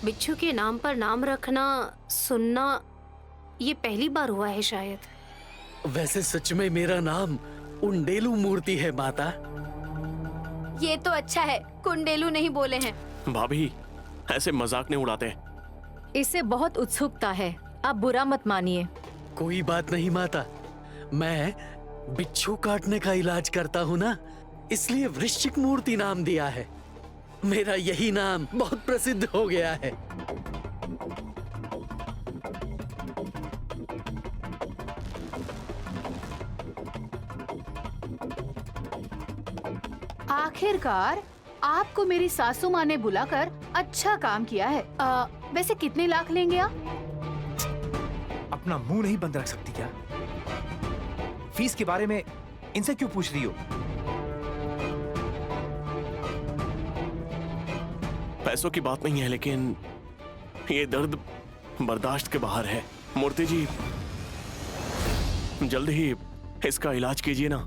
बिच्छू के नाम पर नाम रखना सुनना ये पहली बार हुआ है शायद। वैसे सच में मेरा नाम उंडेलू मूर्ति है माता। ये तो अच्छा है, कुंडेलू नहीं बोले हैं। भाभी ऐसे मजाक नहीं उड़ाते। इसे बहुत उत्सुकता है, आप बुरा मत मानिए। कोई बात नहीं माता, मैं बिच्छू काटने का इलाज करता हूँ ना, इसलिए वृश्चिक मूर्ति नाम दिया है। मेरा यही नाम बहुत प्रसिद्ध हो गया है। आखिरकार आपको मेरी सासू माँ ने बुलाकर अच्छा काम किया है। वैसे कितने लाख लेंगे आप? अपना मुंह नहीं बंद रख सकती क्या? फीस के बारे में इनसे क्यों पूछ रही हो? पैसों की बात नहीं है, लेकिन ये दर्द बर्दाश्त के बाहर है। मूर्ति जी जल्द ही इसका इलाज कीजिए ना।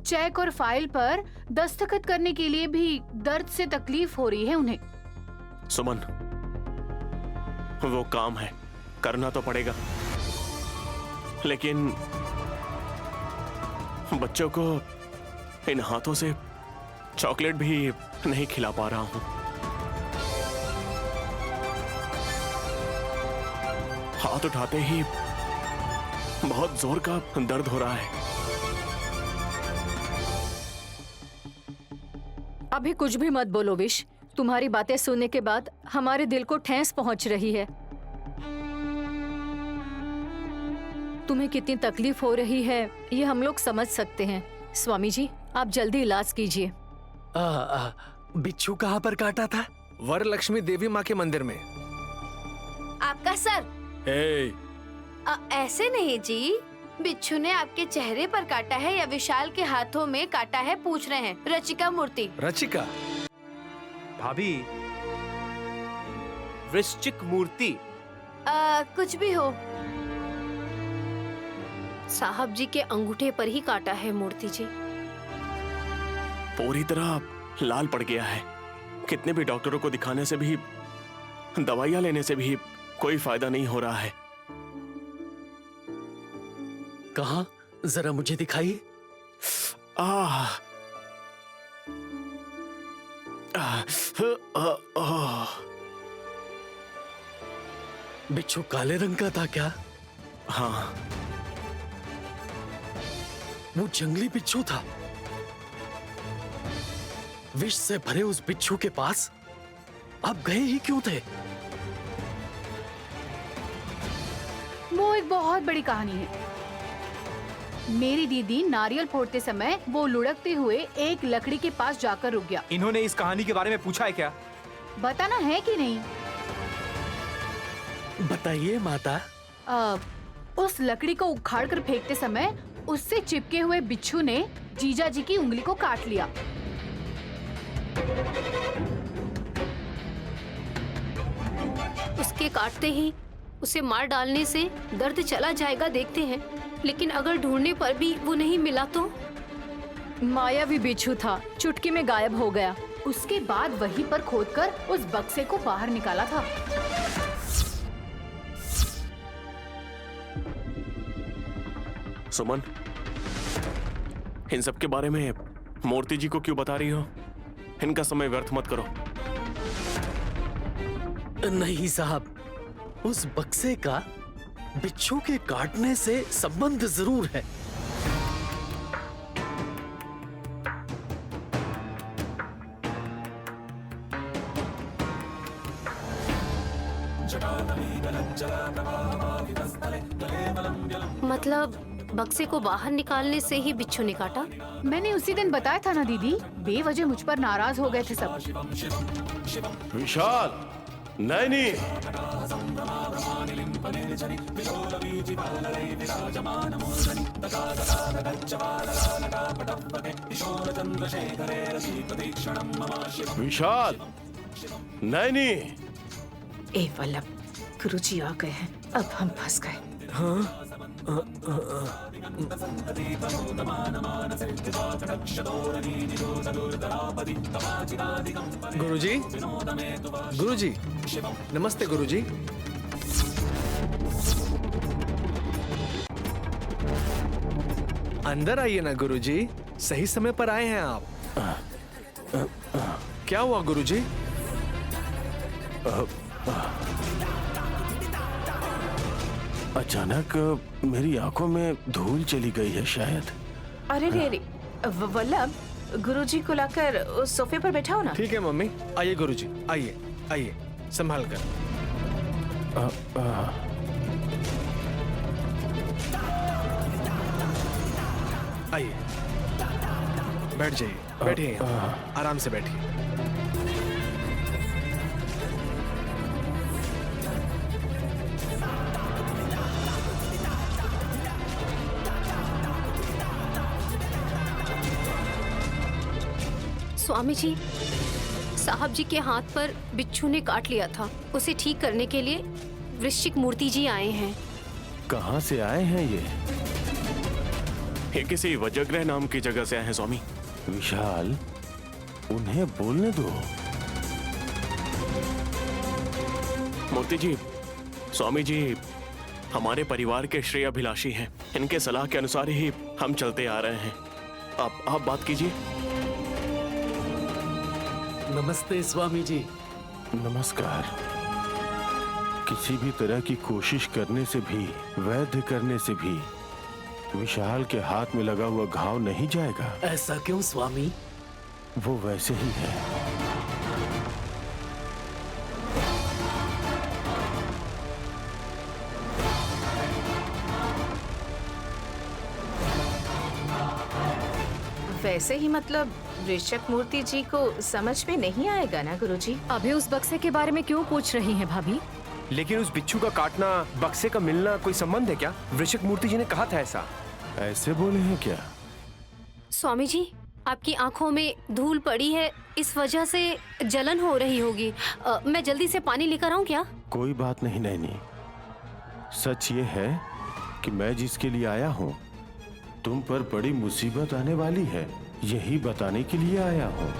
चेक और फाइल पर दस्तखत करने के लिए भी दर्द से तकलीफ हो रही है उन्हें। सुमन, वो काम है, करना तो पड़ेगा, लेकिन बच्चों को इन हाथों से चॉकलेट भी नहीं खिला पा रहा हूं। हाथ उठाते ही बहुत जोर का दर्द हो रहा है। अभी कुछ भी मत बोलो विश, तुम्हारी बातें सुनने के बाद हमारे दिल को ठेस पहुंच रही है। तुम्हें कितनी तकलीफ हो रही है ये हम लोग समझ सकते हैं। स्वामी जी, आप जल्दी इलाज कीजिए। बिच्छू कहाँ पर काटा था? वरलक्ष्मी देवी माँ के मंदिर में। आपका सर? ऐसे नहीं जी, बिच्छू ने आपके चेहरे पर काटा है या विशाल के हाथों में काटा है, पूछ रहे हैं। रचिका मूर्ति। रचिका? भाभी, वृश्चिक मूर्ति। कुछ भी हो। साहब जी के अंगूठे पर ही काटा है मूर्ति जी। पूरी तरह लाल पड़ गया है। कितने भी डॉक्टरों को दिखाने से भी, दवाइयां लेने से भी कोई फायदा नहीं हो रहा है। कहाँ? जरा मुझे दिखाइए। बिच्छू काले रंग का था क्या? हाँ, वो जंगली बिच्छू था। विष से भरे उस बिच्छू के पास आप गए ही क्यों थे? वो एक बहुत बड़ी कहानी है। मेरी दीदी नारियल फोड़ते समय वो लुढ़कते हुए एक लकड़ी के पास जाकर रुक गया। इन्होंने इस कहानी के बारे में पूछा है क्या? बताना है कि नहीं? बताइए माता। उस लकड़ी को उखाड़ कर फेंकते समय उससे चिपके हुए बिच्छू ने जीजा जी की उंगली को काट लिया। उसके काटते ही उसे मार डालने से दर्द चला जाएगा, देखते हैं। लेकिन अगर ढूंढने पर भी वो नहीं मिला तो? मायावी बिच्छू था, चुटकी में गायब हो गया। उसके बाद वहीं पर खोदकर उस बक्से को बाहर निकाला था। सुमन, इन सब के बारे में मूर्ति जी को क्यों बता रही हो? इनका समय व्यर्थ मत करो। नहीं साहब, उस बक्से का बिच्छू के काटने से संबंध जरूर है। मतलब बक्से को बाहर निकालने से ही बिच्छू ने काटा? मैंने उसी दिन बताया था ना दीदी, बेवजह मुझ पर नाराज हो गए थे सब। विशाल, नैनी, विशाल, नैनी। ए वल्लभ, गुरुजी आ गए हैं, अब हम फंस गए। हाँ, गुरुजी, गुरुजी, नमस्ते गुरुजी। अंदर आइए ना गुरुजी, सही समय पर आए हैं आप। क्या हुआ गुरुजी? अचानक मेरी आंखों में धूल चली गई है शायद। अरे रे रे, वल्लभ, गुरुजी को लाकर उस सोफे पर बैठाओ ना। ठीक है मम्मी, आइए गुरुजी, आइए आइए, संभाल कर। आइए, बैठ जाइए, बैठिए यहाँ, आराम से बैठिए। स्वामी जी, साहब जी के हाथ पर बिच्छू ने काट लिया था। उसे ठीक करने के लिए वृश्चिक मूर्ति जी आए हैं। कहाँ से आए हैं ये? किसी वज्रग्रह नाम की जगह से आए हैं स्वामी। विशाल, उन्हें बोलने दो। मूर्ति जी, स्वामी जी हमारे परिवार के श्रेय अभिलाषी हैं। इनके सलाह के अनुसार ही हम चलते आ रहे हैं। आप बात कीजिए। नमस्ते स्वामी जी। नमस्कार। किसी भी तरह की कोशिश करने से भी, वैद्य करने से भी विशाल के हाथ में लगा हुआ घाव नहीं जाएगा। ऐसा क्यों स्वामी? वो वैसे ही है। वैसे ही मतलब वृश्चिक मूर्ति जी को समझ में नहीं आएगा ना गुरुजी? अभी उस बक्से के बारे में क्यों पूछ रही हैं भाभी? लेकिन उस बिच्छू का काटना, बक्से का मिलना कोई संबंध है क्या? वृश्चिक मूर्ति जी ने कहा था ऐसा। ऐसे बोले हैं क्या? स्वामी जी, आपकी आंखों में धूल पड़ी है, इस वजह से जलन हो रही होगी। मैं जल्दी से पानी लेकर आऊं क्या? कोई बात नहीं नैनी। सच ये है कि मैं जिसके लिए आया हूँ, तुम पर बड़ी मुसीबत आने वाली है, यही बताने के लिए आया हूँ।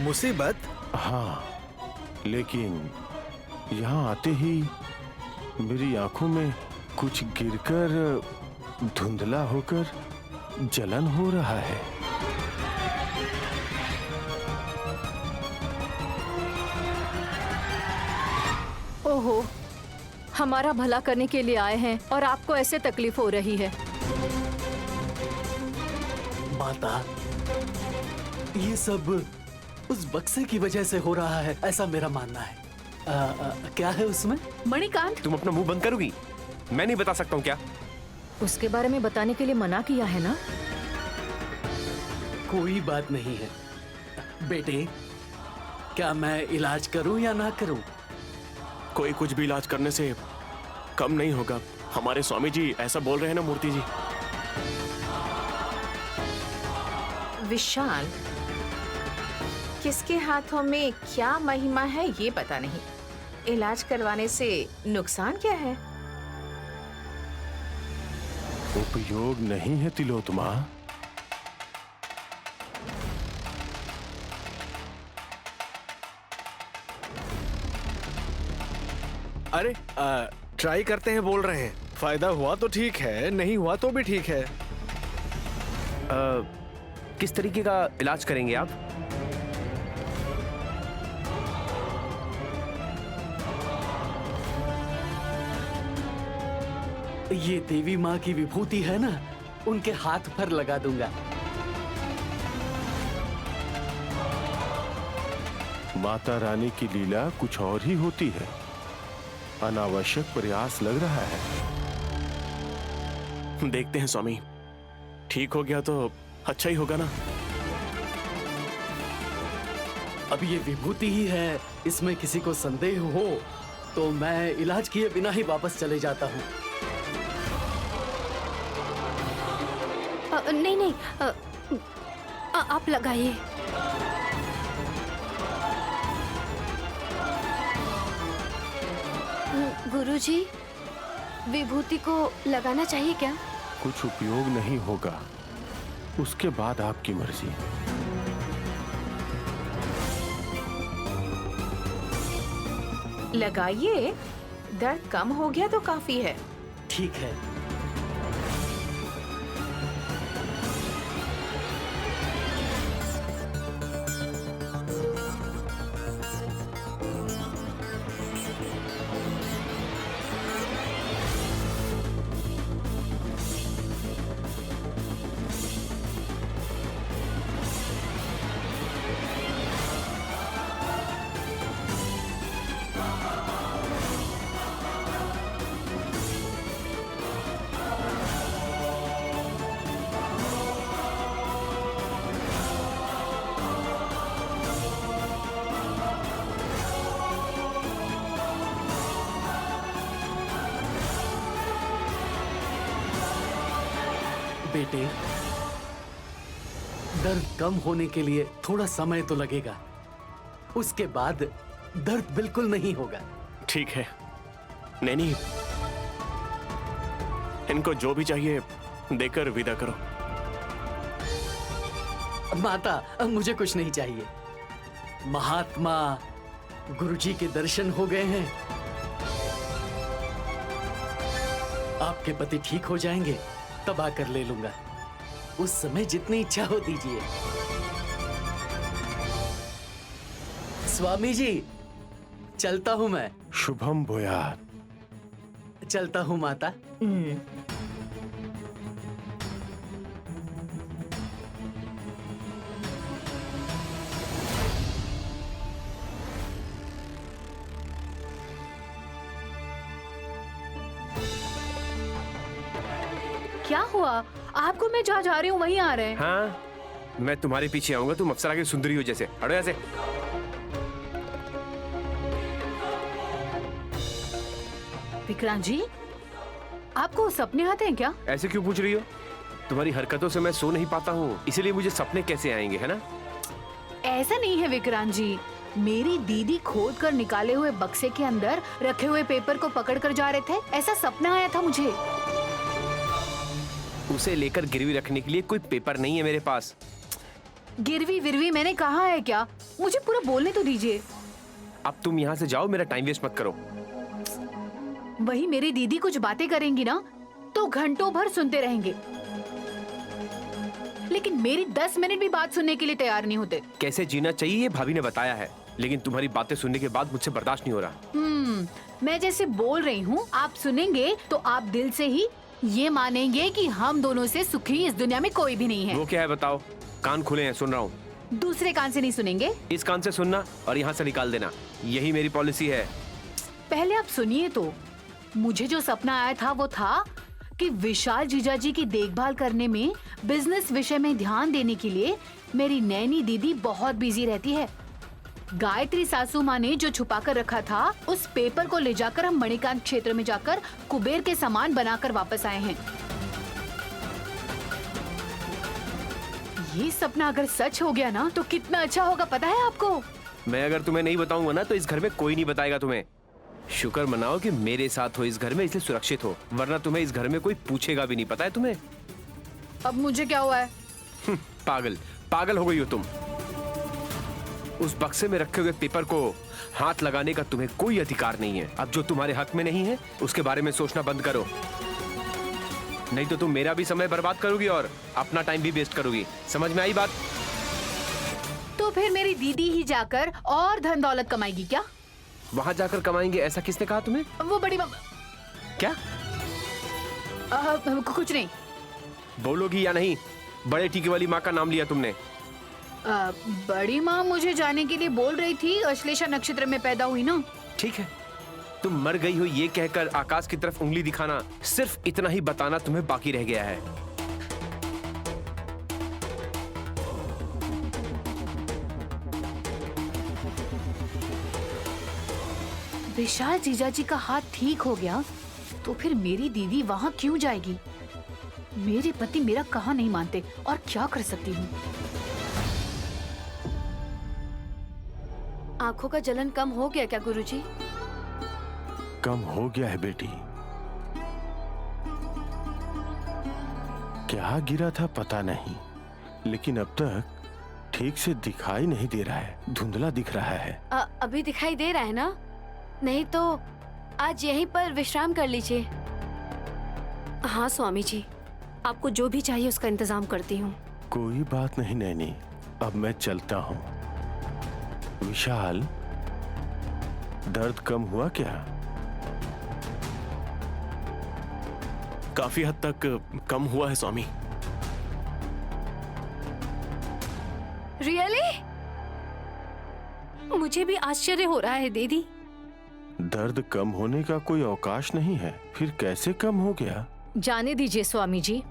मुसीबत? हाँ, लेकिन यहाँ आते ही मेरी आंखों में कुछ गिरकर धुंधला होकर जलन हो रहा है। ओहो, हमारा भला करने के लिए आए हैं और आपको ऐसे तकलीफ हो रही है। माता, ये सब उस बक्से की वजह से हो रहा है, ऐसा मेरा मानना है। क्या है उसमें? मणिकांत, तुम अपना मुंह बंद करोगी? मैं नहीं बता सकता हूँ क्या? उसके बारे में बताने के लिए मना किया है ना? कोई बात नहीं है बेटे। क्या मैं इलाज करूं या ना करूं? कोई कुछ भी इलाज करने से कम नहीं होगा। हमारे स्वामी जी ऐसा बोल रहे हैं ना मूर्ति जी। विशाल, किसके हाथों में क्या महिमा है ये पता नहीं। इलाज करवाने से नुकसान क्या है? उपयोग नहीं है तिलोत्तमा। अरे ट्राई करते हैं बोल रहे हैं। फायदा हुआ तो ठीक है, नहीं हुआ तो भी ठीक है। किस तरीके का इलाज करेंगे आप? ये देवी माँ की विभूति है ना, उनके हाथ पर लगा दूंगा। माता रानी की लीला कुछ और ही होती है। अनावश्यक प्रयास लग रहा है। देखते हैं स्वामी, ठीक हो गया तो अच्छा ही होगा ना। अब ये विभूति ही है, इसमें किसी को संदेह हो तो मैं इलाज किए बिना ही वापस चले जाता हूँ। नहीं नहीं, आप लगाइए। गुरुजी, विभूति को लगाना चाहिए क्या? कुछ उपयोग नहीं होगा, उसके बाद आपकी मर्जी। लगाइए, दर्द कम हो गया तो काफी है। ठीक है। बेटे, दर्द कम होने के लिए थोड़ा समय तो लगेगा, उसके बाद दर्द बिल्कुल नहीं होगा। ठीक है नैनी, इनको जो भी चाहिए देकर विदा करो। माता, अब मुझे कुछ नहीं चाहिए। महात्मा गुरुजी के दर्शन हो गए हैं। आपके पति ठीक हो जाएंगे तब आकर ले लूंगा। उस समय जितनी इच्छा हो दीजिए। स्वामी जी, चलता हूं मैं। शुभम भूयात। चलता हूं माता। क्या हुआ? आपको मैं जहाँ जा रही हूँ वहीं आ रहे हैं। हाँ, मैं तुम्हारे पीछे आऊंगा, तुम अप्सरा की सुंदरी हो जैसे। हटो यहाँ से। विक्रांत जी, आपको सपने आते हैं क्या? ऐसे क्यों पूछ रही हो? तुम्हारी हरकतों से मैं सो नहीं पाता हूँ, इसीलिए मुझे सपने कैसे आएंगे, है ना? ऐसा नहीं है विक्रांत जी, मेरी दीदी खोद कर निकाले हुए बक्से के अंदर रखे हुए पेपर को पकड़ कर जा रहे थे, ऐसा सपना आया था मुझे। उसे लेकर गिरवी रखने के लिए कोई पेपर नहीं है मेरे पास। गिरवी विरवी मैंने कहा है क्या? मुझे पूरा बोलने तो दीजिए। अब तुम यहाँ से जाओ, मेरा टाइम वेस्ट मत करो। वही मेरी दीदी कुछ बातें करेंगी ना तो घंटों भर सुनते रहेंगे, लेकिन मेरी 10 मिनट भी बात सुनने के लिए तैयार नहीं होते। कैसे जीना चाहिए ये भाभी ने बताया है, लेकिन तुम्हारी बातें सुनने के बाद मुझसे बर्दाश्त नहीं हो रहा। मैं जैसे बोल रही हूँ आप सुनेंगे तो आप दिल से ही ये मानेंगे कि हम दोनों से सुखी इस दुनिया में कोई भी नहीं है। वो क्या है बताओ? कान खुले हैं, सुन रहा हूँ। दूसरे कान से नहीं सुनेंगे? इस कान से सुनना और यहाँ से निकाल देना, यही मेरी पॉलिसी है। पहले आप सुनिए तो। मुझे जो सपना आया था वो था कि विशाल जीजाजी की देखभाल करने में, बिजनेस विषय में ध्यान देने के लिए मेरी नैनी दीदी बहुत बिजी रहती है। गायत्री सासू माँ ने जो छुपा कर रखा था उस पेपर को ले जाकर हम मणिकांत क्षेत्र में जाकर कुबेर के सामान बनाकर वापस आए हैं। ये सपना अगर सच हो गया ना तो कितना अच्छा होगा पता है आपको? मैं अगर तुम्हें नहीं बताऊंगा ना तो इस घर में कोई नहीं बताएगा तुम्हें। शुक्र मनाओ कि मेरे साथ हो इस घर में, इसलिए सुरक्षित हो, वरना तुम्हें इस घर में कोई पूछेगा भी नहीं। पता है तुम्हें? अब मुझे क्या हुआ है? पागल पागल हो गई हो तुम। उस बक्से में रखे हुए पेपर को हाथ लगाने का तुम्हें कोई अधिकार नहीं है। अब जो तुम्हारे हक में नहीं है उसके बारे में सोचना बंद करो, नहीं तो तुम मेरा भी समय बर्बाद करोगी और अपना टाइम भी वेस्ट करोगी। समझ में आई बात? तो फिर मेरी दीदी ही जाकर और धन दौलत कमाएगी क्या? वहां जाकर कमाएंगे ऐसा किसने कहा तुम्हें? वो बड़ी क्या? कुछ नहीं। बोलोगी या नहीं? बड़े टीके वाली माँ का नाम लिया तुमने। बड़ी माँ मुझे जाने के लिए बोल रही थी, अश्लेषा नक्षत्र में पैदा हुई ना। ठीक है, तुम मर गई हो ये कहकर आकाश की तरफ उंगली दिखाना, सिर्फ इतना ही बताना तुम्हें बाकी रह गया है। विशाल जीजाजी का हाथ ठीक हो गया तो फिर मेरी दीदी वहाँ क्यों जाएगी? मेरे पति मेरा कहा नहीं मानते और क्या कर सकती हूँ। आंखों का जलन कम हो गया क्या गुरुजी? कम हो गया है बेटी। क्या गिरा था पता नहीं, लेकिन अब तक ठीक से दिखाई नहीं दे रहा है, धुंधला दिख रहा है। अभी दिखाई दे रहा है ना? नहीं तो आज यहीं पर विश्राम कर लीजिए। हाँ स्वामी जी, आपको जो भी चाहिए उसका इंतजाम करती हूँ। कोई बात नहीं नैनी, अब मैं चलता हूँ। विशाल, दर्द कम हुआ क्या? काफी हद तक कम हुआ है स्वामी। रियली? मुझे भी आश्चर्य हो रहा है दीदी। दर्द कम होने का कोई अवकाश नहीं है, फिर कैसे कम हो गया? जाने दीजिए स्वामी जी।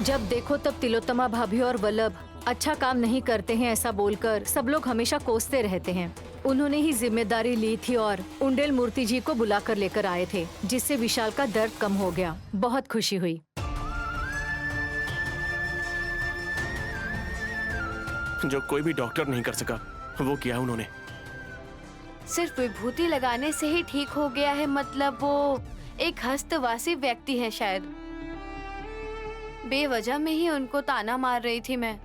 जब देखो तब तिलोत्तमा भाभी और वल्लभ अच्छा काम नहीं करते हैं ऐसा बोलकर सब लोग हमेशा कोसते रहते हैं। उन्होंने ही जिम्मेदारी ली थी और उंडेल मूर्ति जी को बुलाकर लेकर आए थे, जिससे विशाल का दर्द कम हो गया। बहुत खुशी हुई। जो कोई भी डॉक्टर नहीं कर सका वो किया उन्होंने। सिर्फ विभूति लगाने से ही ठीक हो गया है, मतलब वो एक हस्तवासी व्यक्ति है शायद। बेवजह में ही उनको ताना मार रही थी मैं।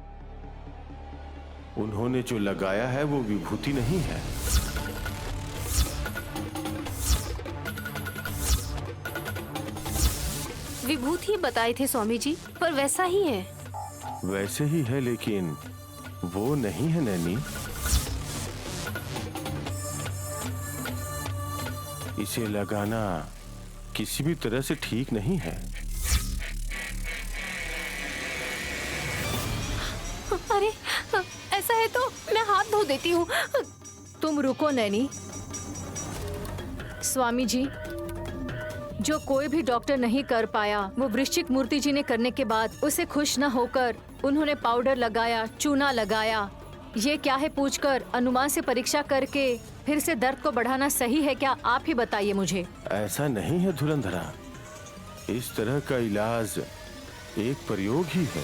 उन्होंने जो लगाया है वो विभूति नहीं है। विभूति बताए थे स्वामी जी, पर वैसा ही है। वैसे ही है, लेकिन वो नहीं है नैनी। इसे लगाना किसी भी तरह से ठीक नहीं है। अरे ऐसा है तो मैं हाथ धो देती हूँ। तुम रुको नैनी। स्वामी जी, जो कोई भी डॉक्टर नहीं कर पाया वो वृश्चिक मूर्ति जी ने करने के बाद उसे खुश न होकर उन्होंने पाउडर लगाया, चूना लगाया। ये क्या है पूछकर अनुमान से परीक्षा करके फिर से दर्द को बढ़ाना सही है क्या? आप ही बताइए मुझे। ऐसा नहीं है धुरंधरा, इस तरह का इलाज एक प्रयोग ही है।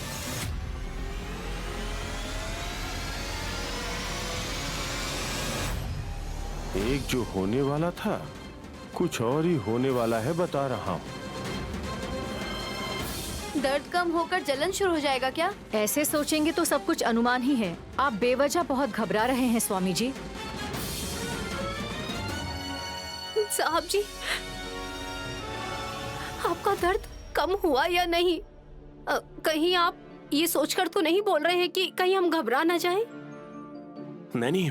एक जो होने वाला था कुछ और ही होने वाला है, बता रहा हूँ। दर्द कम होकर जलन शुरू हो जाएगा क्या? ऐसे सोचेंगे तो सब कुछ अनुमान ही है। आप बेवजह बहुत घबरा रहे हैं स्वामी जी। साहब जी, आपका दर्द कम हुआ या नहीं? कहीं आप ये सोचकर तो नहीं बोल रहे हैं कि कहीं हम घबरा ना जाएं? नहीं,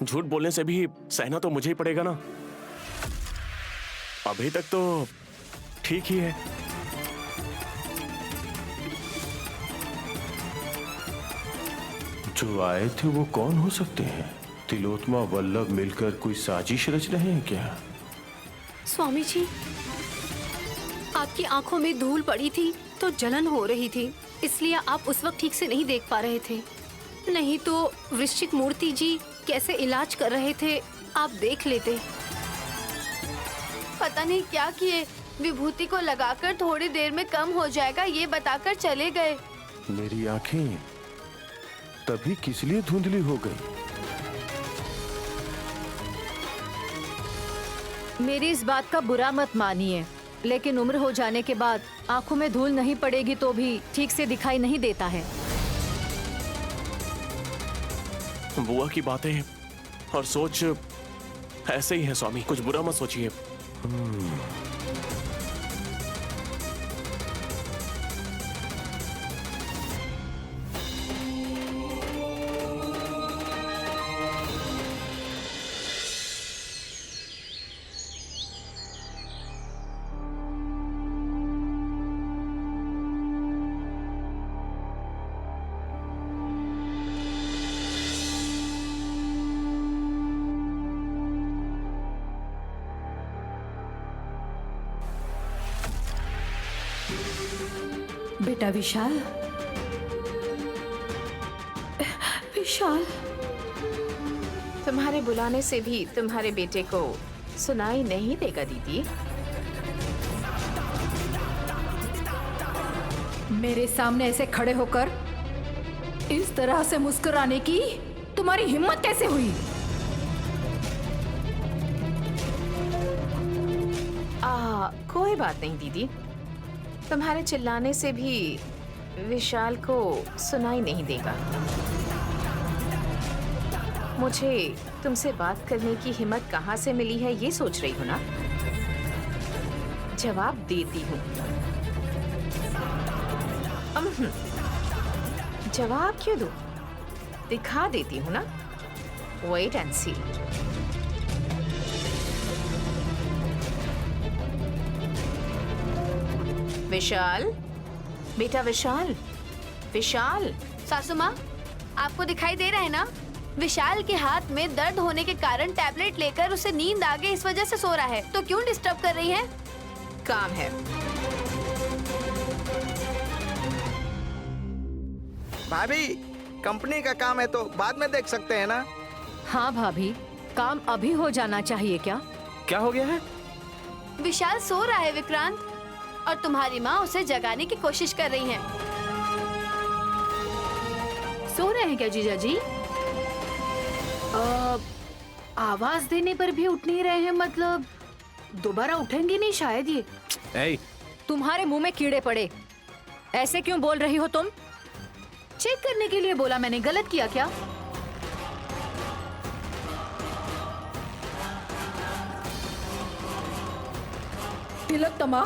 झूठ बोलने से भी सहना तो मुझे ही पड़ेगा ना। अभी तक तो ठीक ही है। जो आए थे वो कौन हो सकते हैं? तिलोत्तमा वल्लभ मिलकर कोई साजिश रच रहे हैं क्या? स्वामी जी, आपकी आंखों में धूल पड़ी थी तो जलन हो रही थी, इसलिए आप उस वक्त ठीक से नहीं देख पा रहे थे। नहीं तो वृश्चिक मूर्ति जी कैसे इलाज कर रहे थे आप देख लेते। पता नहीं क्या किए, विभूति को लगाकर थोड़ी देर में कम हो जाएगा ये बताकर चले गए। मेरी आंखें तभी किस लिए धुंधली हो गई? मेरी इस बात का बुरा मत मानिए, लेकिन उम्र हो जाने के बाद आंखों में धूल नहीं पड़ेगी तो भी ठीक से दिखाई नहीं देता है। बुआ की बातें और सोच ऐसे ही है स्वामी, कुछ बुरा मत सोचिए। बेटा विशाल, विशाल, तुम्हारे बुलाने से भी तुम्हारे बेटे को सुनाई नहीं देगा दीदी। मेरे सामने ऐसे खड़े होकर इस तरह से मुस्कुराने की तुम्हारी हिम्मत कैसे हुई? कोई बात नहीं दीदी, तुम्हारे चिल्लाने से भी विशाल को सुनाई नहीं देगा। मुझे तुमसे बात करने की हिम्मत कहाँ से मिली है ये सोच रही हो ना? जवाब देती हूँ। जवाब क्यों दूँ? दिखा देती हूँ ना। वेट एंड सी। विशाल, बेटा विशाल, विशाल। सासू माँ, आपको दिखाई दे रहा है ना? विशाल के हाथ में दर्द होने के कारण टैबलेट लेकर उसे नींद आ गई, इस वजह से सो रहा है। तो क्यों डिस्टर्ब कर रही हैं? काम है। भाभी, कंपनी का काम है तो बाद में देख सकते हैं ना? हाँ भाभी, काम अभी हो जाना चाहिए क्या? क्या हो गया है? विशाल सो रहा है विक्रांत, और तुम्हारी माँ उसे जगाने की कोशिश कर रही हैं। सो रहे हैं क्या जीजा जी? आवाज देने पर भी उठ नहीं रहे हैं, मतलब दोबारा उठेंगे नहीं शायद ये। ए, तुम्हारे मुंह में कीड़े पड़े, ऐसे क्यों बोल रही हो तुम? चेक करने के लिए बोला, मैंने गलत किया क्या? तिलोत्तमा,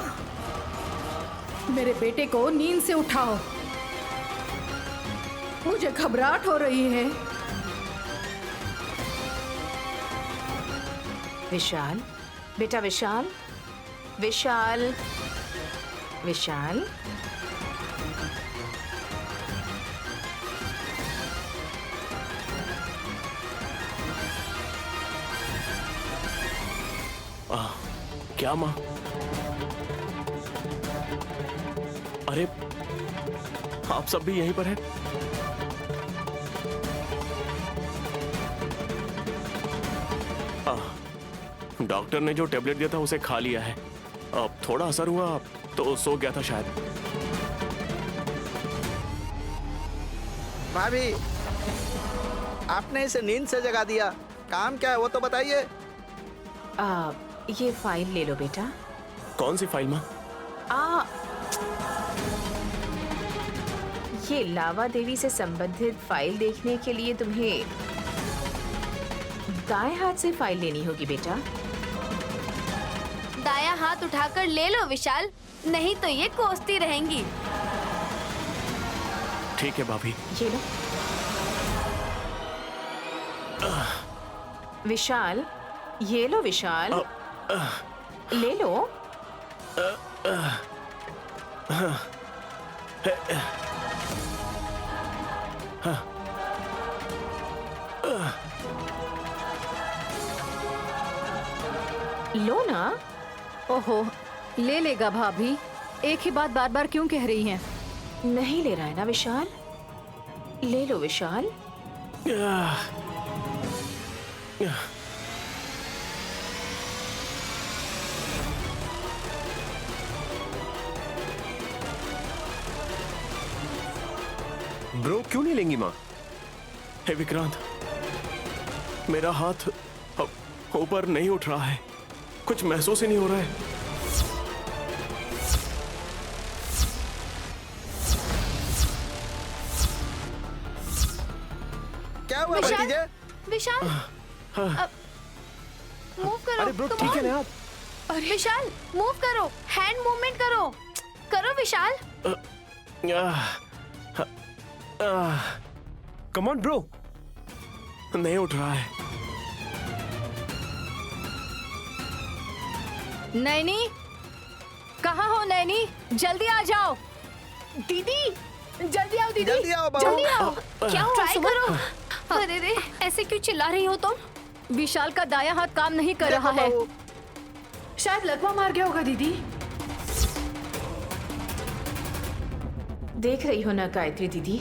मेरे बेटे को नींद से उठाओ, मुझे घबराहट हो रही है। विशाल, बेटा विशाल, विशाल, विशाल। क्या माँ? अरे आप सब भी यहीं पर हैं? डॉक्टर ने जो टेबलेट दिया था उसे खा लिया है। अब थोड़ा असर हुआ तो सो गया था शायद। भाभी, आपने इसे नींद से जगा दिया। काम क्या है वो तो बताइए। ये फाइल ले लो बेटा। कौन सी फाइल माँ? ये लावा देवी से संबंधित फाइल देखने के लिए तुम्हें दाएं हाथ से फाइल लेनी होगी बेटा। दायां हाथ उठाकर ले लो विशाल, नहीं तो ये कोसती रहेंगी। ठीक है भाभी। ये लो। विशाल, ये लो विशाल, ले लो। लो ना। ओहो, ले लेगा भाभी, एक ही बात बार बार क्यों कह रही हैं? नहीं ले रहा है ना विशाल? ले लो विशाल। ब्रो, क्यों नहीं लेंगी माँ? हे विक्रांत, मेरा हाथ अब ऊपर नहीं उठ रहा है, कुछ महसूस ही नहीं हो रहा है। क्या हुआ भतीजे? विशाल, मूव करो। अरे ब्रो, come ठीक है on। ना आप? विशाल, मूव करो, हैंड मूवमेंट करो, करो विशाल। Come on bro. नहीं उठ रहा है। नैनी, कहाँ हो नैनी? जल्दी आ जाओ। दीदी, जल्दी आओ दीदी, जल्दी आओ बहू। जल्दी आओ। क्या हुआ ट्राई सुमन? करो। अरे रे, ऐसे क्यों चिल्ला रही हो तुम? विशाल का दायां हाथ काम नहीं कर रहा है। शायद लकवा मार गया होगा दीदी। देख रही हो ना गायत्री दीदी,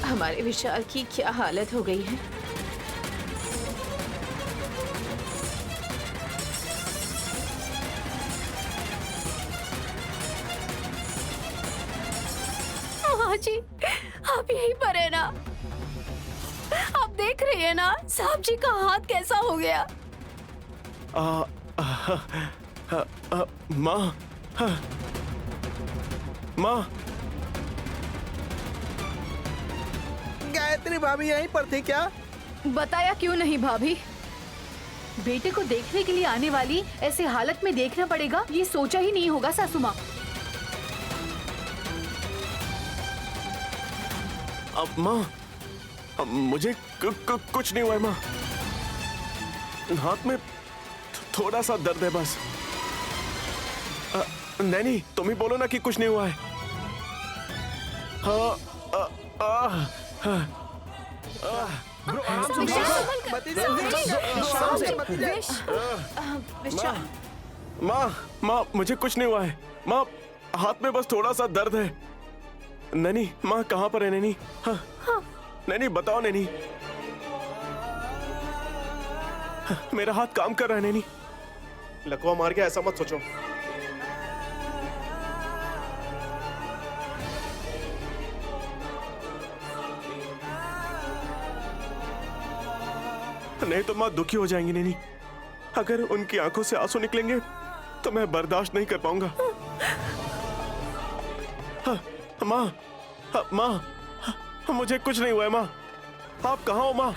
हमारे विशाल की क्या हालत हो गई है। यहीं पर है ना? आप देख रही है ना साहब जी का हाथ कैसा हो गया? माँ, माँ, गायत्री भाभी यहीं पर थी क्या? बताया क्यों नहीं भाभी? बेटे को देखने के लिए आने वाली ऐसे हालत में देखना पड़ेगा, ये सोचा ही नहीं होगा सासू माँ। अब माँ, अब मुझे कुछ नहीं हुआ है माँ। हाथ में थोड़ा सा दर्द है बस। नैनी, तुम ही बोलो ना कि कुछ नहीं हुआ है। माँ, माँ, मुझे कुछ नहीं हुआ है माँ, हाथ में बस थोड़ा सा दर्द है। नैनी, माँ कहाँ पर है नैनी? हाँ, नैनी बताओ नैनी। मेरा हाथ काम कर रहा है नैनी। लकवा मार के ऐसा मत सोचो। नहीं तो माँ दुखी हो जाएंगी नैनी। अगर उनकी आंखों से आंसू निकलेंगे तो मैं बर्दाश्त नहीं कर पाऊंगा। माँ, माँ, मुझे कुछ नहीं हुआ है माँ। आप कहाँ हो माँ?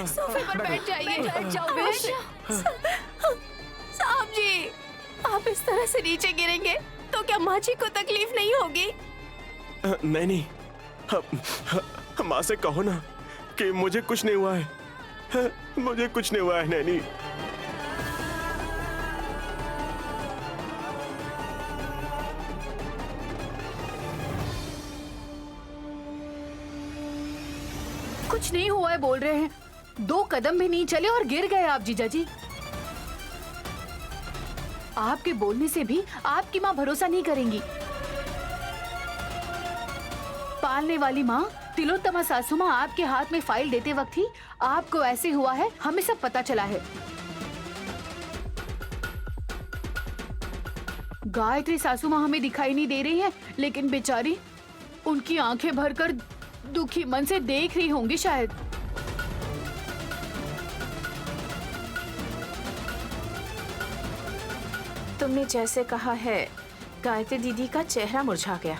सोफे पर बैठ जाइए। साहब जी, आप इस तरह से नीचे गिरेंगे तो क्या माँ जी को तकलीफ नहीं होगी? नहीं, माँ से कहो ना कि मुझे कुछ नहीं हुआ है। मुझे कुछ नहीं हुआ है नैनी। कुछ नहीं हुआ है बोल रहे हैं, 2 कदम भी नहीं चले और गिर गए आप जीजा जी। आपके बोलने से भी आपकी माँ भरोसा नहीं करेंगी। पालने वाली माँ तिलोत्तमा सासू माँ आपके हाथ में फाइल देते वक्त ही आपको ऐसे हुआ है, हमें सब पता चला है। गायत्री सासू माँ हमें दिखाई नहीं दे रही है, लेकिन बेचारी उनकी आंखें भरकर दुखी मन से देख रही होंगी शायद। तुमने जैसे कहा है, गायत्री दीदी का चेहरा मुरझा गया।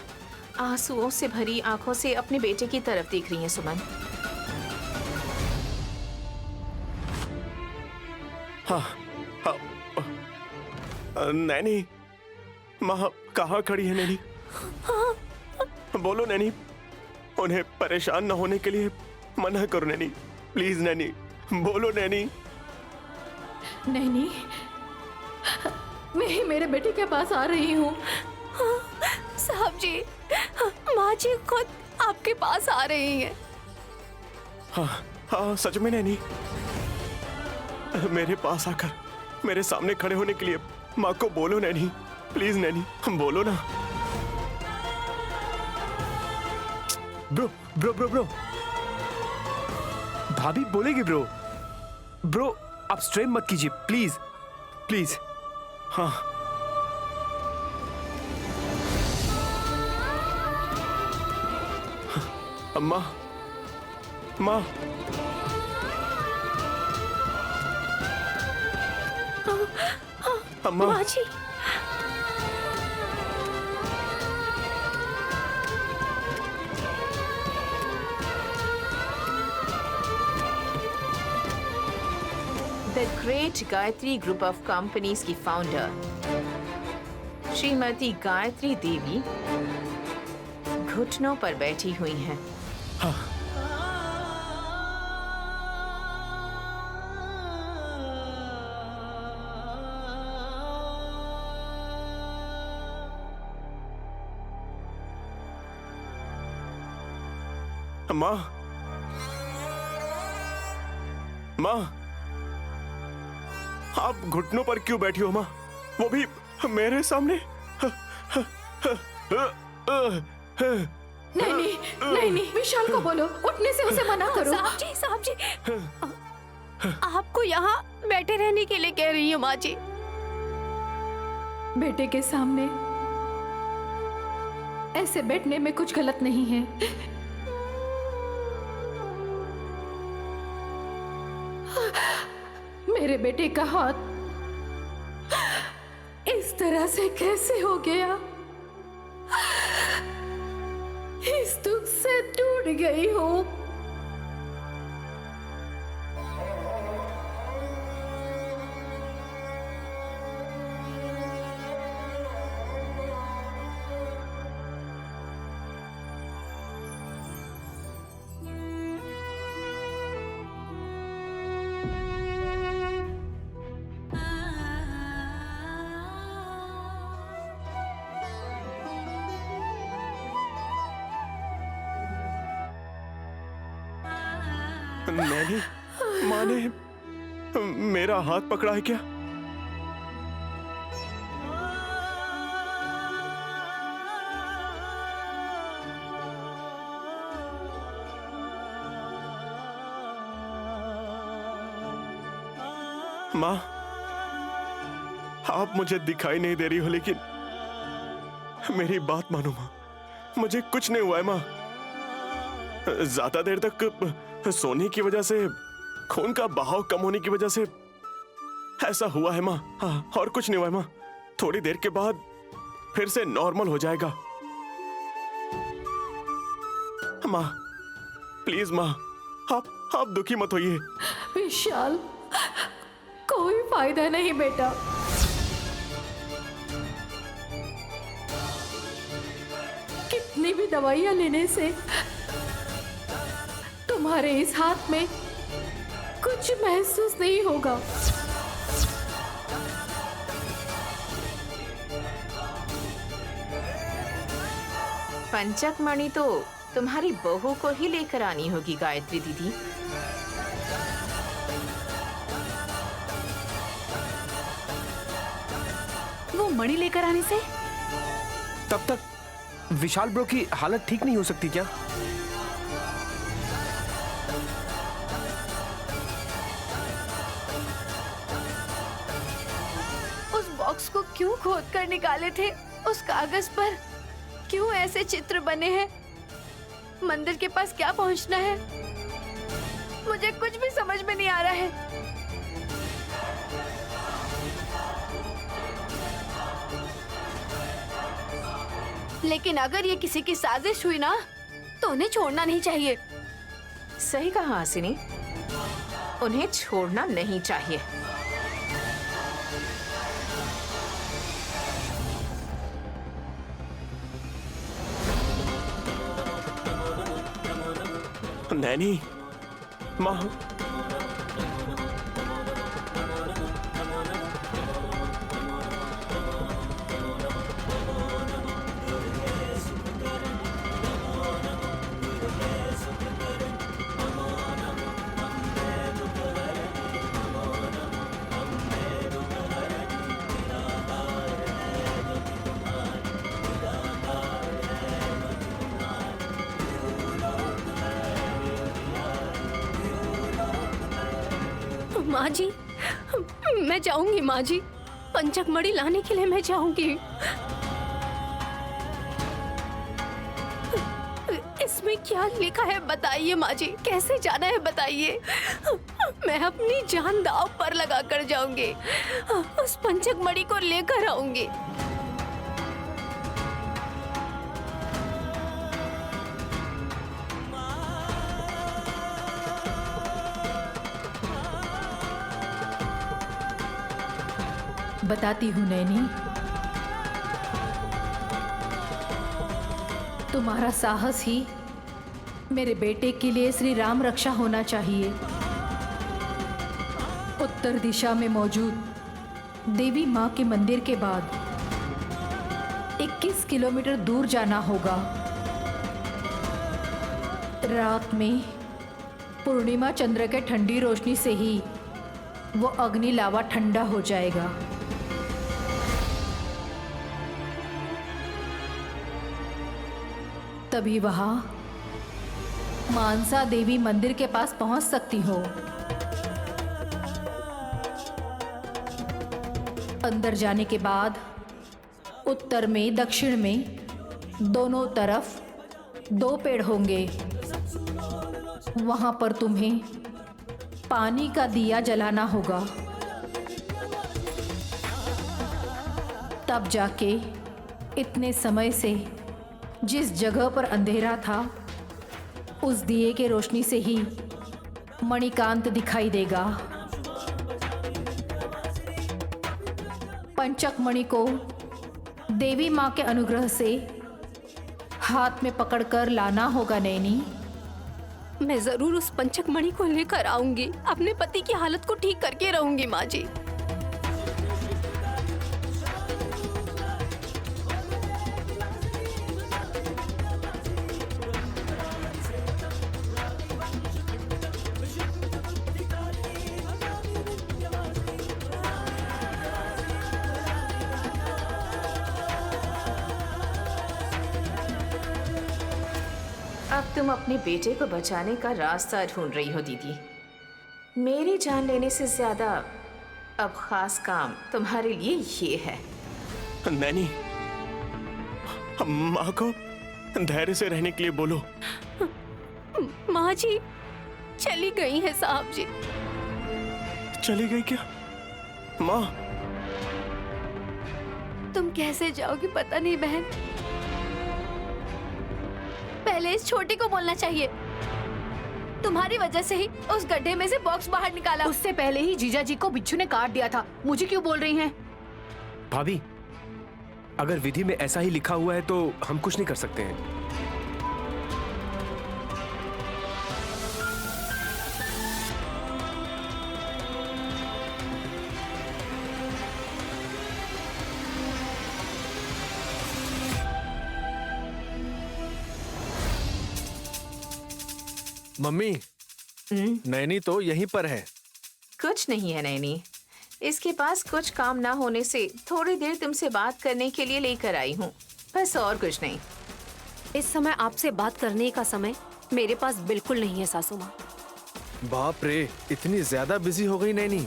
आंसुओं से भरी आंखों से अपने बेटे की तरफ देख रही हैं सुमन। हाँ, नैनी, माँ कहाँ खड़ी है नैनी? बोलो नैनी, उन्हें परेशान न होने के लिए मना करो नैनी। प्लीज नैनी, बोलो नैनी। नहीं, मैं ही मेरे बेटे के पास आ रही हूँ। साहब जी, माँ जी खुद आपके पास आ रही हैं। हाँ, हाँ सच में नैनी। मेरे पास आकर मेरे सामने खड़े होने के लिए माँ को बोलो नैनी। प्लीज नैनी, बोलो ना। ब्रो ब्रो ब्रो ब्रो, भाभी बोलेगी ब्रो। ब्रो आप स्ट्रेन मत कीजिए प्लीज प्लीज। हाँ, अम्मा, माँ, अम्मा, माँ जी, the great Gayatri group of companies की फाउंडर श्रीमती गायत्री देवी घुटनों पर बैठी हुई हैं। माँ, माँ, आप घुटनों पर क्यों बैठी हो माँ? वो भी मेरे सामने? नहीं, विशाल को बोलो, उठने से उसे मना करो। साहब जी, आपको यहाँ बैठे रहने के लिए कह रही हूँ माँ जी। बेटे के सामने ऐसे बैठने में कुछ गलत नहीं है। मेरे बेटे का हाथ इस तरह से कैसे हो गया? इस दुख से टूट गई हूँ। नैनी, माँ ने मेरा हाथ पकड़ा है क्या? माँ, आप मुझे दिखाई नहीं दे रही हो, लेकिन मेरी बात मानो माँ, मुझे कुछ नहीं हुआ है माँ। ज्यादा देर तक सोने की वजह से, खून का बहाव कम होने की वजह से ऐसा हुआ है माँ। हाँ, और कुछ नहीं हुआ है माँ। थोड़ी देर के बाद फिर से नॉर्मल हो जाएगा। माँ प्लीज माँ, आप दुखी मत होइए। विशाल, कोई फायदा नहीं बेटा। कितनी भी दवाइयां लेने से तुम्हारे इस हाथ में कुछ महसूस नहीं होगा। पंचक मणि तो तुम्हारी बहू को ही लेकर आनी होगी गायत्री दीदी। वो मणि लेकर आने से तब तक विशाल ब्रो की हालत ठीक नहीं हो सकती क्या? उस बॉक्स को क्यों खोद कर निकाले थे? उस कागज पर क्यों ऐसे चित्र बने हैं? मंदिर के पास क्या पहुंचना है? मुझे कुछ भी समझ में नहीं आ रहा है। लेकिन अगर ये किसी की साजिश हुई ना, तो उन्हें छोड़ना नहीं चाहिए। सही कहा हासिनी, उन्हें छोड़ना नहीं चाहिए। नैनी, माँ, माँ जी, मैं जाऊंगी माँ जी। पंचक मणि लाने के लिए मैं जाऊंगी। इसमें क्या लिखा है बताइए माँ जी, कैसे जाना है बताइए। मैं अपनी जान दांव पर लगा कर जाऊंगी, उस पंचक मणि को लेकर आऊंगी। बताती हूँ नैनी, तुम्हारा साहस ही मेरे बेटे के लिए श्री राम रक्षा होना चाहिए। उत्तर दिशा में मौजूद देवी माँ के मंदिर के बाद 21 किलोमीटर दूर जाना होगा। रात में पूर्णिमा चंद्र के ठंडी रोशनी से ही वो अग्नि लावा ठंडा हो जाएगा। तभी वहां मानसा देवी मंदिर के पास पहुंच सकती हो। अंदर जाने के बाद उत्तर में, दक्षिण में, दोनों तरफ 2 पेड़ होंगे। वहां पर तुम्हें पानी का दिया जलाना होगा। तब जाके इतने समय से जिस जगह पर अंधेरा था उस दिए के रोशनी से ही मणिकांत दिखाई देगा। पंचक मणि को देवी माँ के अनुग्रह से हाथ में पकड़कर लाना होगा नैनी। मैं जरूर उस पंचक मणि को लेकर आऊंगी। अपने पति की हालत को ठीक करके रहूंगी माँ जी। अब तुम अपने बेटे को बचाने का रास्ता ढूंढ रही हो दीदी। मेरी जान लेने से ज्यादा अब खास काम तुम्हारे लिए ये है। नैनी, माँ को धैर्य से रहने के लिए बोलो। माँ जी चली गई है साहब जी। चली गई क्या? माँ, तुम कैसे जाओगी पता नहीं बहन। पहले इस छोटी को बोलना चाहिए। तुम्हारी वजह से ही उस गड्ढे में से बॉक्स बाहर निकाला। उससे पहले ही जीजा जी को बिच्छू ने काट दिया था। मुझे क्यों बोल रही हैं? भाभी, अगर विधि में ऐसा ही लिखा हुआ है तो हम कुछ नहीं कर सकते हैं। मम्मी, नैनी तो यहीं पर है। कुछ नहीं है नैनी, इसके पास कुछ काम ना होने से थोड़ी देर तुमसे बात करने के लिए लेकर आई हूँ, बस और कुछ नहीं। इस समय आपसे बात करने का समय मेरे पास बिल्कुल नहीं है सासू माँ। बाप रे, इतनी ज्यादा बिजी हो गई नैनी।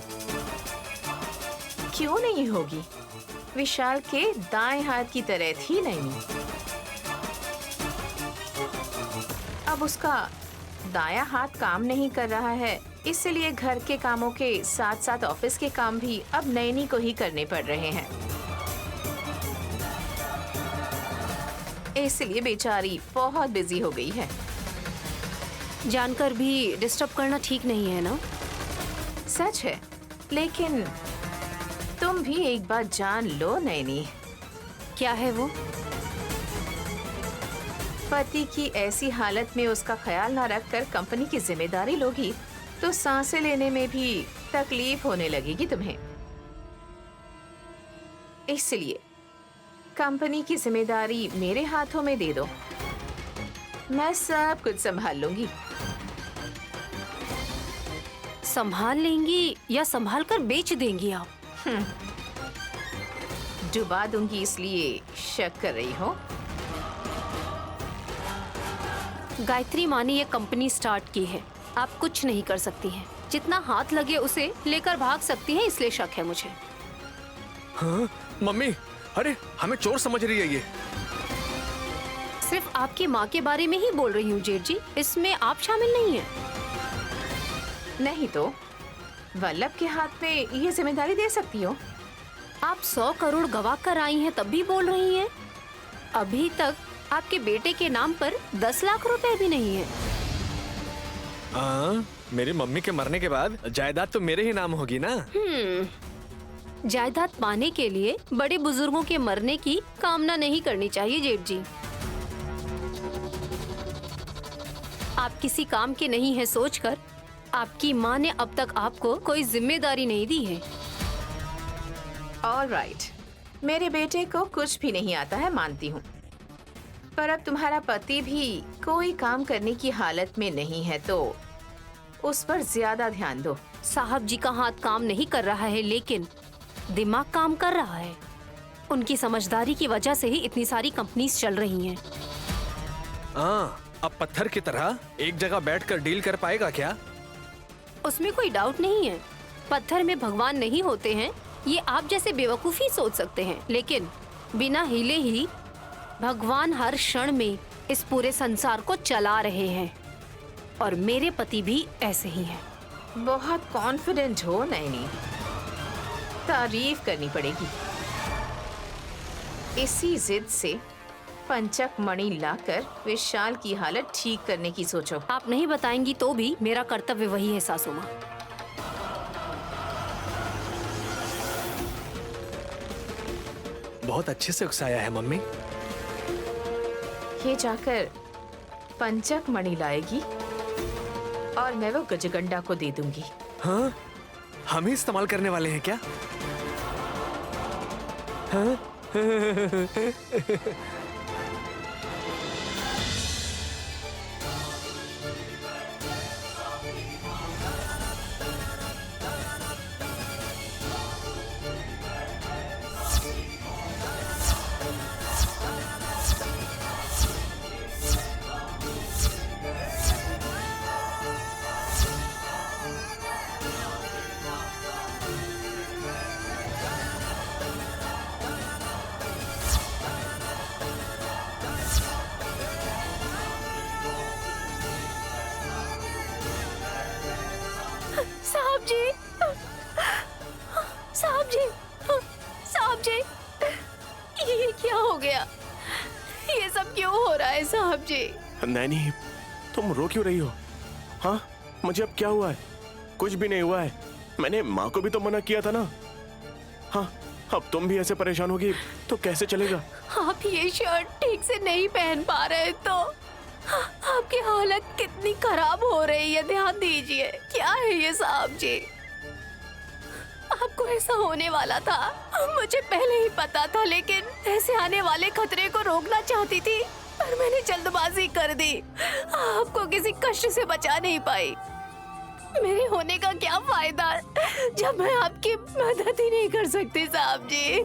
क्यों नहीं होगी, विशाल के दाएं हाथ की तरह थी नैनी। अब उसका दायां हाथ काम नहीं कर रहा है, इसलिए घर के कामों के साथ साथ ऑफिस के काम भी अब नैनी को ही करने पड़ रहे हैं। इसलिए बेचारी बहुत बिजी हो गई है। जानकर भी डिस्टर्ब करना ठीक नहीं है ना? सच है, लेकिन तुम भी एक बात जान लो नैनी। क्या है वो? पति की ऐसी हालत में उसका ख्याल ना रखकर कंपनी की जिम्मेदारी लोगी तो सांसें लेने में भी तकलीफ होने लगेगी तुम्हें। इसलिए कंपनी की जिम्मेदारी मेरे हाथों में दे दो, मैं सब कुछ संभाल लूंगी। संभाल लेंगी या संभाल कर बेच देंगी आप? डुबा दूंगी इसलिए शक कर रही हो? गायत्री माँ ने ये कंपनी स्टार्ट की है, आप कुछ नहीं कर सकती हैं। जितना हाथ लगे उसे लेकर भाग सकती हैं, इसलिए शक है मुझे। हाँ, मम्मी, अरे हमें चोर समझ रही है ये। सिर्फ आपकी माँ के बारे में ही बोल रही हूँ जेठ जी, इसमें आप शामिल नहीं हैं। नहीं तो वल्लभ के हाथ में ये जिम्मेदारी दे सकती हो? आप 100 करोड़ गवा कर आई हैं तब भी बोल रही हैं। अभी तक आपके बेटे के नाम पर 10 लाख रुपए भी नहीं है। मेरी मम्मी के मरने के बाद जायदाद तो मेरे ही नाम होगी ना। जायदाद पाने के लिए बड़े बुजुर्गों के मरने की कामना नहीं करनी चाहिए जेठ जी। आप किसी काम के नहीं है सोचकर आपकी माँ ने अब तक आपको कोई जिम्मेदारी नहीं दी है। ऑलराइट, मेरे बेटे को कुछ भी नहीं आता है मानती हूँ, पर अब तुम्हारा पति भी कोई काम करने की हालत में नहीं है तो उस पर ज्यादा ध्यान दो। साहब जी का हाथ काम नहीं कर रहा है लेकिन दिमाग काम कर रहा है। उनकी समझदारी की वजह से ही इतनी सारी कंपनीज चल रही हैं। अब पत्थर की तरह एक जगह बैठकर डील कर पाएगा क्या? उसमें कोई डाउट नहीं है। पत्थर में भगवान नहीं होते हैं, ये आप जैसे बेवकूफी सोच सकते हैं, लेकिन बिना हिले ही भगवान हर क्षण में इस पूरे संसार को चला रहे हैं और मेरे पति भी ऐसे ही हैं। बहुत कॉन्फिडेंट हो नैनी, तारीफ करनी पड़ेगी। इसी जिद से पंचक मणि लाकर विशाल की हालत ठीक करने की सोचो। आप नहीं बताएंगी तो भी मेरा कर्तव्य वही है सासू माँ। बहुत अच्छे से उकसाया है मम्मी। ये जाकर पंचक मणि लाएगी और मैं वो गजगंडा को दे दूंगी। हाँ, हम ही इस्तेमाल करने वाले हैं क्या? हाँ? साहब जी, साहब जी, साहब जी, ये क्या हो गया? ये सब क्यों हो रहा है साहब जी? नैनी, तुम रो क्यों रही हो? हाँ, मुझे अब क्या हुआ है? कुछ भी नहीं हुआ है। मैंने माँ को भी तो मना किया था ना। हाँ, अब तुम भी ऐसे परेशान होगी तो कैसे चलेगा? आप ये शर्ट ठीक से नहीं पहन पा रहे तो आपकी हालत कितनी खराब हो रही है, ध्यान दीजिए। क्या है ये साहब जी? आपको ऐसा होने वाला था, मुझे पहले ही पता था, लेकिन ऐसे आने वाले खतरे को रोकना चाहती थी पर मैंने जल्दबाजी कर दी। आपको किसी कष्ट से बचा नहीं पाई। मेरे होने का क्या फायदा जब मैं आपकी मदद ही नहीं कर सकती साहब जी।